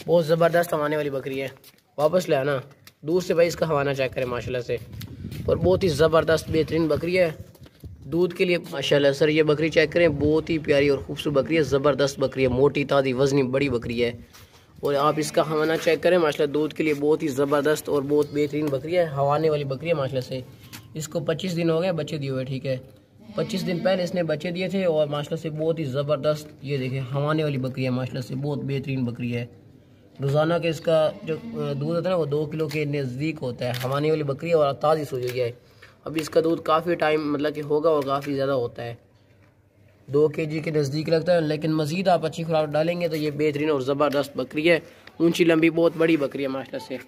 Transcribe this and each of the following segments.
बहुत ज़बरदस्त हवाने वाली बकरी है। वापस ले आना। दूध से भाई इसका हवाना चेक करें माशाल्लाह से, और बहुत ही ज़बरदस्त बेहतरीन बकरी है दूध के लिए माशाल्लाह। सर ये बकरी चेक करें, बहुत ही प्यारी और खूबसूरत बकरी है, ज़बरदस्त बकरी है, मोटी ताज़ी वज़नी बड़ी बकरी है। और आप इसका हवाना चेक करें माशाल्लाह, दूध के लिए बहुत ही ज़बरदस्त और बहुत बेहतरीन बकरी है, हवाने वाली बकरी है माशाल्लाह से। इसको 25 दिन हो गए बच्चे दिए हुए, ठीक है, 25 दिन पहले इसने बच्चे दिए थे और माशाल्लाह से बहुत ही ज़बरदस्त, ये देखें हवाने वाली बकरी है माशाल्लाह से, बहुत बेहतरीन बकरी है। रोज़ाना के इसका जो दूध होता है ना वो 2 किलो के नज़दीक होता है। हवाने वाली बकरी है और ताज़ी सूझ गई है। अभी इसका दूध काफ़ी टाइम मतलब कि होगा और काफ़ी ज़्यादा होता है, 2 kg के नज़दीक लगता है। लेकिन मज़ीद आप अच्छी खुराक डालेंगे तो ये बेहतरीन और ज़बरदस्त बकरी है। ऊंची लंबी बहुत बड़ी बकरी है माशाल्लाह से,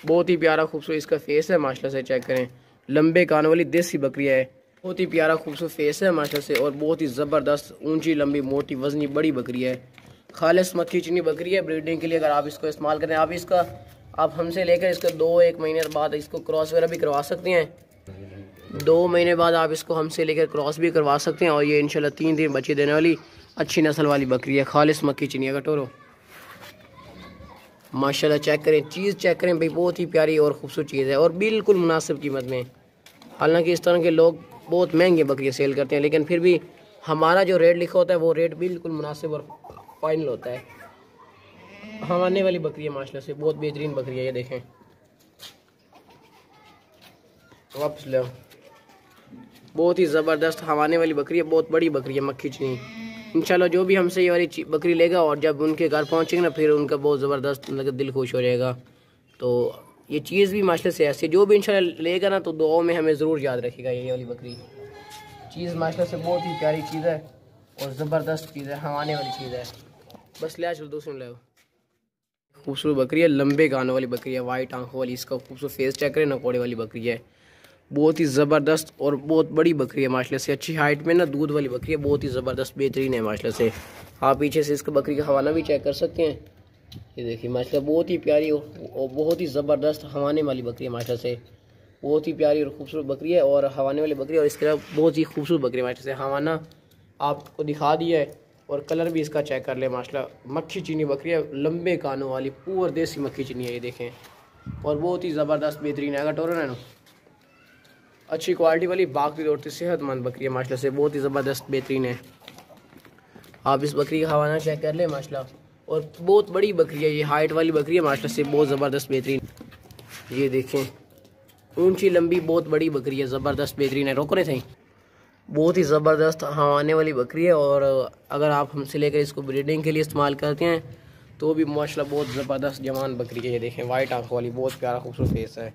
बहुत ही प्यारा खूबसूरत इसका फेस है माशाल्लाह से। चेक करें, लंबे कानों वाली देसी बकरी है, बहुत ही प्यारा खूबसूरत फेस है माशाल्लाह से, और बहुत ही ज़बरदस्त ऊंची लंबी मोटी वज़नी बड़ी बकरी है। खालिस मक्खी चीनी बकरी है। ब्रीडिंग के लिए अगर आप इसको इस्तेमाल करें, आप हमसे लेकर इसको 2-1 महीने बाद इसको क्रॉस वगैरह भी करवा सकते हैं। 2 महीने बाद आप इसको हमसे लेकर क्रॉस भी करवा सकते हैं। और ये इंशाल्लाह 3 दिन बच्चे देने वाली अच्छी नस्ल वाली बकरी है, खालिस मक्खी चीनी कटोरो माशाल्लाह। चेक करें, चीज़ चेक करें भाई, बहुत ही प्यारी और खूबसूरत चीज़ है और बिल्कुल मुनासिब कीमत में। हालांकि इस तरह के लोग बहुत महंगे बकरियाँ सेल करते हैं, लेकिन फिर भी हमारा जो रेट लिखा होता है वो रेट बिल्कुल मुनासिब और फाइनल होता है। हवाने वाली बकरी है माशाल्लाह से, बहुत बेहतरीन बकरी है। ये देखें, वापस ले, बहुत ही ज़बरदस्त हवाने वाली बकरी है, बहुत बड़ी बकरी है मक्खी चीनी। इंशाल्लाह जो भी हमसे ये वाली बकरी लेगा और जब उनके घर पहुंचेंगे ना, फिर उनका बहुत ज़बरदस्त मतलब दिल खुश हो जाएगा। तो ये चीज़ भी माशाल्लाह से ऐसी, जो भी इंशाल्लाह लेगा ना तो दुआओं में हमें ज़रूर याद रखेगा। ये वाली बकरी चीज़ माशाल्लाह से बहुत ही प्यारी चीज़ है और ज़बरदस्त चीज़ है, हवाने वाली चीज़ है। बस ले चलो दूसरी ले। खूबसूरत बकरी है, लंबे कानों वाली बकरी है, वाइट आंखों वाली, इसका खूबसूरत फेस चेक करें, नकोड़े वाली बकरी है, बहुत ही ज़बरदस्त और बहुत बड़ी बकरी है माशाल्लाह से। अच्छी हाइट में ना दूध वाली बकरी है, बहुत ही ज़बरदस्त बेहतरीन है माशाल्लाह से। आप पीछे से इसका बकरी का हवाना भी चेक कर सकते हैं। ये देखिए माशाल्लाह, बहुत ही प्यारी और बहुत ही ज़बरदस्त हवाने वाली बकरी है माशाल्लाह से, बहुत ही प्यारी और खूबसूरत बकरी है और हवाने वाली बकरी है। और इसके अलावा बहुत ही खूबसूरत बकरी है माशाल्लाह से। हवाना आपको दिखा दिया है और कलर भी इसका चेक कर ले माशाल्लाह। मक्खी चीनी बकरी है, लंबे कानों वाली पूर देसी मक्खी चीनी है, ये देखें, और बहुत ही ज़बरदस्त बेहतरीन है। अगर टोरन है ना, अच्छी क्वालिटी वाली बाकी दौड़ती सेहतमंद बकरी है माशाल्लाह से, बहुत ही ज़बरदस्त बेहतरीन है। आप इस बकरी का हवाना चेक कर ले माशाल्लाह, और बहुत बड़ी बकरी है, ये हाइट वाली बकरी है माशाल्लाह से, बहुत ज़बरदस्त बेहतरीन। ये देखें, ऊंची लंबी बहुत बड़ी बकरी है, ज़बरदस्त बेहतरीन है। रोक रहे थे, बहुत ही ज़बरदस्त हवाने वाली बकरी है। और अगर आप हमसे लेकर इसको ब्रीडिंग के लिए इस्तेमाल करते हैं तो भी माशाल्लाह बहुत ज़बरदस्त जवान बकरी है। ये देखें, वाइट आंखों वाली, बहुत प्यारा खूबसूरत फेस है,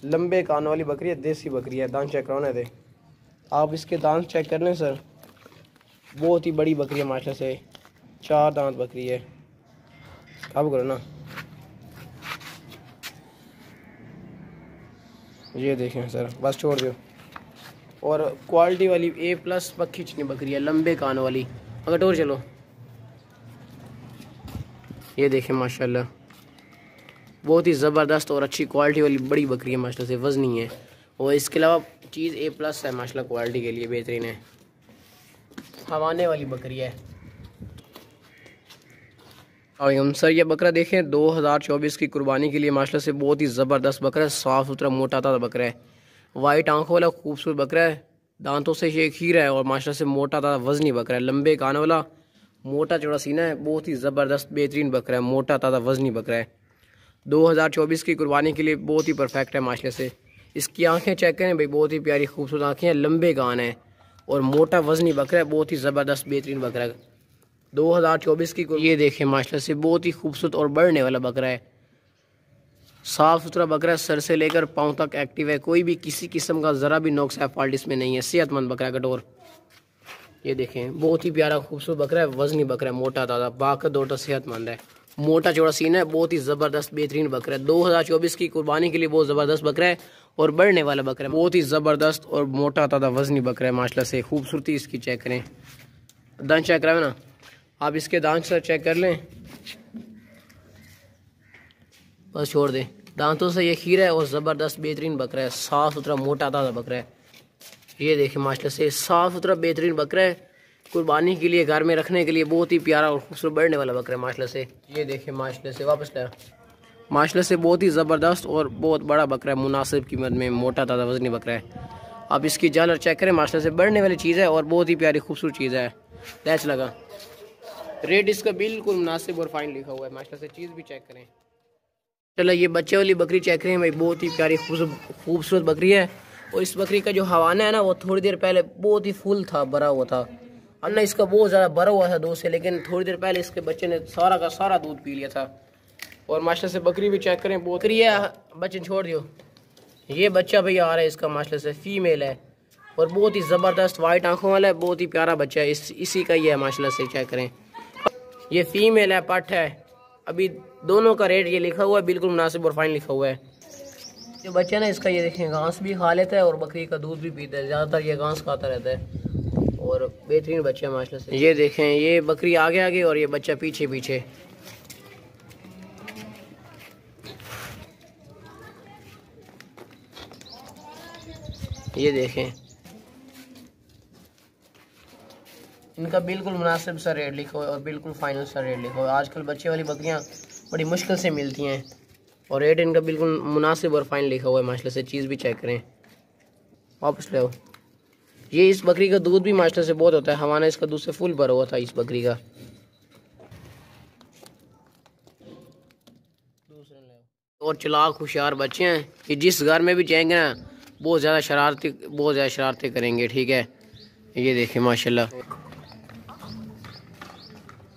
लंबे कानों वाली बकरी है, देसी बकरी है। दांत चेक कराने थे, आप इसके दांत चेक कर लें सर, बहुत ही बड़ी बकरी है माशाल्लाह से, 4 दांत बकरी है। अब करो ना, ये देखें सर, बस छोड़ दो। और क्वालिटी वाली A+ मक्खी चीनी बकरी है, लंबे कानों वाली। अगर टोर चलो, ये देखें माशाल्लाह, बहुत ही ज़बरदस्त और अच्छी क्वालिटी वाली बड़ी बकरी है माशाल्लाह से, वज़नी है। और इसके अलावा चीज़ A+ है माशाल्लाह, क्वालिटी के लिए बेहतरीन है, हवाने वाली बकरी है। और हम सर ये बकरा देखें, 2024 की कुर्बानी के लिए माशाल्लाह से बहुत ही ज़बरदस्त बकरा है, साफ़ सुथरा मोटा ताज़ा बकरा है, वाइट आंखों वाला खूबसूरत बकरा है, दांतों से ये खीरा है और माशाल्लाह से मोटा ताज़ा वज़नी बकरा है, लंबे कानों वाला, मोटा चौड़ा सीना है, बहुत ही ज़बरदस्त बेहतरीन बकरा है, मोटा ताज़ा वज़नी बकरा है। 2024 की कुर्बानी के लिए बहुत ही परफेक्ट है माशाल्लाह से। इसकी आंखें चेक करें भाई, बहुत ही प्यारी खूबसूरत आंखें हैं, लंबे कान है और मोटा वज़नी बकरा है, बहुत ही ज़बरदस्त बेहतरीन बकरा है। 2024 की ये देखें माशाल्लाह से, बहुत ही खूबसूरत और बढ़ने वाला बकरा है, साफ़ सुथरा बकरा है, सर से लेकर पाँव तक एक्टिव है, कोई भी किसी किस्म का ज़रा भी नोक्स या फॉल्ट इसमें नहीं है, सेहतमंद बकरा कटोर। ये देखें, बहुत ही प्यारा खूबसूरत बकरा है, वज़नी बकरा है, मोटा ताज़ा बाकत दौड़ता सेहतमंद है, मोटा चौड़ा सीना है, बहुत ही ज़बरदस्त बेहतरीन बकरा है। 2024 की कुर्बानी के लिए बहुत ज़बरदस्त बकरा है और बढ़ने वाला बकरा है, बहुत ही ज़बरदस्त और मोटा ताज़ा वज़नी बकरा है माशाल्लाह से। खूबसूरती इसकी चेक करें, दांत चेक कराए ना, आप इसके दांत से चेक कर लें, बस छोड़ दें, दांतों से ये खीरा है और ज़बरदस्त बेहतरीन बकरा है, साफ़ सुथरा मोटा ताज़ा बकरा है। ये देखें माशाल्लाह से, साफ़ सुथरा बेहतरीन बकरा है, कुर्बानी के लिए, घर में रखने के लिए बहुत ही प्यारा और खूबसूरत बढ़ने वाला बकरा है माशाल्लाह से। ये देखें माशाल्लाह से, वापस लाया माशाल्लाह से, बहुत ही ज़बरदस्त और बहुत बड़ा बकरा है, मुनासिब कीमत में मोटा ताज़ा वजनी बकरा है। आप इसकी जालर चेक करें माशाल्लाह से, बढ़ने वाली चीज़ है और बहुत ही प्यारी खूबसूरत चीज़ है। लैच लगा, रेट इसका बिल्कुल मुनासिब और फाइन लिखा हुआ है माशाल्लाह से, चीज़ भी चेक करें। चलो ये बच्चे वाली बकरी चेक करें भाई, बहुत ही प्यारी खूबसूरत बकरी है। और इस बकरी का जो हवाना है ना, वो थोड़ी देर पहले बहुत ही फुल था, भरा हुआ था। अब ना इसका बहुत ज़्यादा भरा हुआ था दूध से, लेकिन थोड़ी देर पहले इसके बच्चे ने सारा का सारा दूध पी लिया था। और माशाल्लाह से बकरी भी चेक करें, बकरी है, बच्चे छोड़ दियो। ये बच्चा भैया आ रहा है इसका माशाल्लाह से, फीमेल है और बहुत ही ज़बरदस्त वाइट आंखों वाला है, बहुत ही प्यारा बच्चा है। इसी का ही है माशाल्लाह से, चेक करें। ये फीमेल है, पट है। अभी दोनों का रेट ये लिखा हुआ है, बिल्कुल मुनासिब और फाइन लिखा हुआ है। ये बच्चा ना इसका, ये देखें, घास भी खा लेता है और बकरी का दूध भी पीता है। ज़्यादातर ये घास खाता रहता है और बेहतरीन बच्चा है माशाल्लाह से। ये देखें, ये बकरी आगे आगे और ये बच्चा पीछे पीछे। ये देखें, इनका बिल्कुल मुनासिब सा रेट लिखा हुआ है और बिल्कुल फाइनल सा रेट लिखा हुआ है। आजकल बच्चे वाली बकरियां बड़ी मुश्किल से मिलती हैं और रेट इनका बिल्कुल मुनासिब और फाइनल लिखा हुआ है माशाल्लाह से। चीज़ भी चेक करें, वापस ले आओ। ये इस बकरी का दूध भी माशाल्लाह से बहुत होता है, हवाना इसका दूध से फुल भरा हुआ था इस बकरी का। और चलाक होशियार बच्चे हैं, कि जिस घर में भी जाएंगे ना, बहुत ज़्यादा शरारतें करेंगे, ठीक है। ये देखें माशाल्लाह,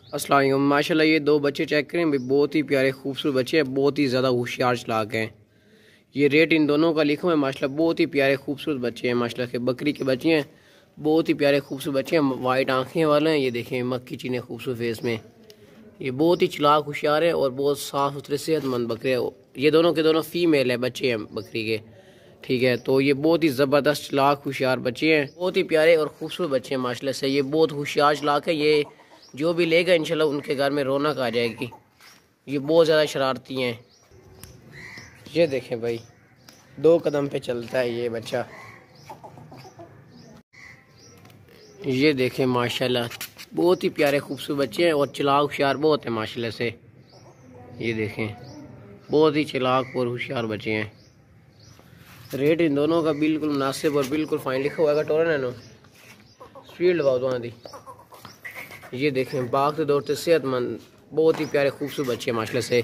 अस्सलाम वालेकुम। माशाल्लाह ये दो बच्चे चेक करें भाई, बहुत ही प्यारे खूबसूरत बच्चे हैं, बहुत ही ज़्यादा होशियार चलाक हैं। ये रेट इन दोनों का लिखा हुआ है माशाल्लाह, बहुत ही प्यारे खूबसूरत बच्चे हैं माशाल्लाह के, बकरी के बच्चे हैं, बहुत ही प्यारे खूबसूरत बच्चे हैं, वाइट आँखें वाले हैं। ये देखें मक्खी चीने खूबसूरत फेस में, ये बहुत ही चलाक होशियार है और बहुत साफ़ सुथरे सेहतमंद बकरे हैं। ये दोनों के दोनों फीमेल है बच्चे हैं बकरी के, ठीक है। तो ये बहुत ही ज़बरदस्त चलाक होशियार बच्चे हैं, बहुत ही प्यारे और खूबसूरत बच्चे हैं माशाल्लाह से। ये बहुत होशियार चलाक है, ये जो भी लेगा इंशाल्लाह उनके घर में रौनक आ जाएगी। ये बहुत ज़्यादा शरारती हैं। ये देखें भाई, 2 कदम पे चलता है ये बच्चा। ये देखें माशाल्लाह, बहुत ही प्यारे खूबसूरत बच्चे हैं और चलाक होशियार बहुत है माशाल्लाह से। ये देखें, बहुत ही चलाक और होशियार बच्चे हैं। रेट इन दोनों का बिल्कुल मुनासिब और बिल्कुल फाइन लिखा हुआ है। टोरन है नो स्पीड लगाओ दो दी। ये देखें, भागते दौड़ते सेहतमंद, बहुत ही प्यारे खूबसूरत बच्चे हैं माशाल्लाह से।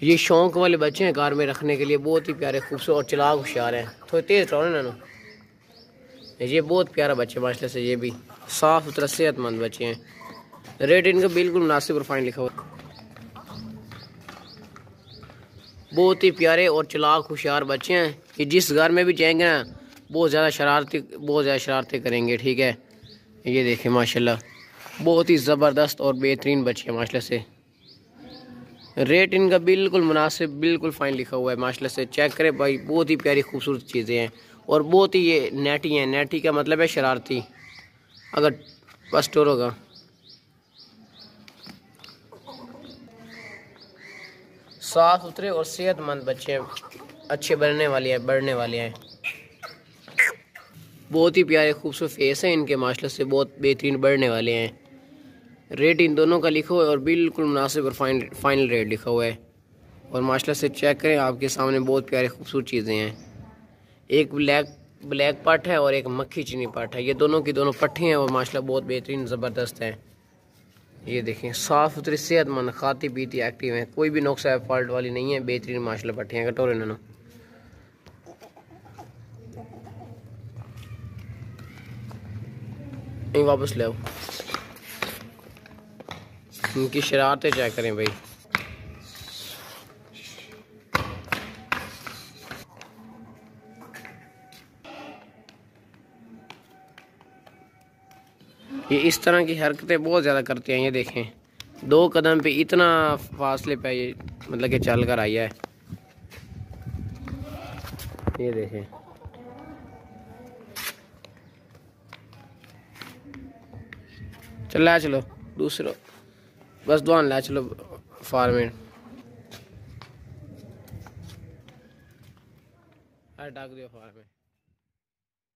ये शौक वाले बच्चे हैं घर में रखने के लिए, बहुत ही प्यारे खूबसूरत और चलाक होशियार हैं। थोड़ी तेज़ टोरन है नो। ये बहुत प्यारा बच्चे माशाल्लाह से, ये भी साफ़ सुथरा सेहतमंद बच्चे हैं। रेट इनका बिल्कुल मुनासिब और फाइन लिखा हुआ है। बहुत ही प्यारे और चलाक होशियार बच्चे हैं, कि जिस घर में भी जाएंगे ना, बहुत ज़्यादा शरारतें करेंगे, ठीक है। ये देखें माशाल्लाह, बहुत ही ज़बरदस्त और बेहतरीन बच्चे हैं माशाल्लाह से। रेट इनका बिल्कुल मुनासिब, बिल्कुल फाइन लिखा हुआ है माशाल्लाह से। चेक करें भाई, बहुत ही प्यारी खूबसूरत चीज़ें हैं और बहुत ही ये नेटी हैं। नेटी का मतलब है शरारती, अगर बस टोर होगा। साफ़ सुथरे और सेहतमंद बच्चे हैं, अच्छे बढ़ने वाले हैं। बहुत ही प्यारे खूबसूरत फेस है इनके माशाल्लाह से, बहुत बेहतरीन बढ़ने वाले हैं। रेट इन दोनों का लिखा हुआ है और बिल्कुल मुनासिब और फाइनल रेट लिखा हुआ है। और माशाल्लाह से चेक करें, आपके सामने बहुत प्यारे खूबसूरत चीज़ें हैं। एक ब्लैक पट है और एक मक्खी चीनी पट है। ये दोनों की दोनों पट्टी हैं और माशाल्लाह बहुत बेहतरीन ज़बरदस्त हैं। ये देखें, साफ़ सुथरी सेहतमंद, खाती पीती एक्टिव हैं, कोई भी नुक्स है फॉल्ट वाली नहीं है, बेहतरीन माशाल्लाह पट्टियाँ कटोरे ना। वापस ले आओ, इनकी शरारतें चेक करें भाई। ये इस तरह की हरकतें बहुत ज़्यादा करते हैं। ये देखें, 2 कदम पे इतना फासले पे ये मतलब कि चल कर आया है। ये देखें, चलो दूसरा बस दुआन ला चलो फार्म में डाक दियो फार्म में।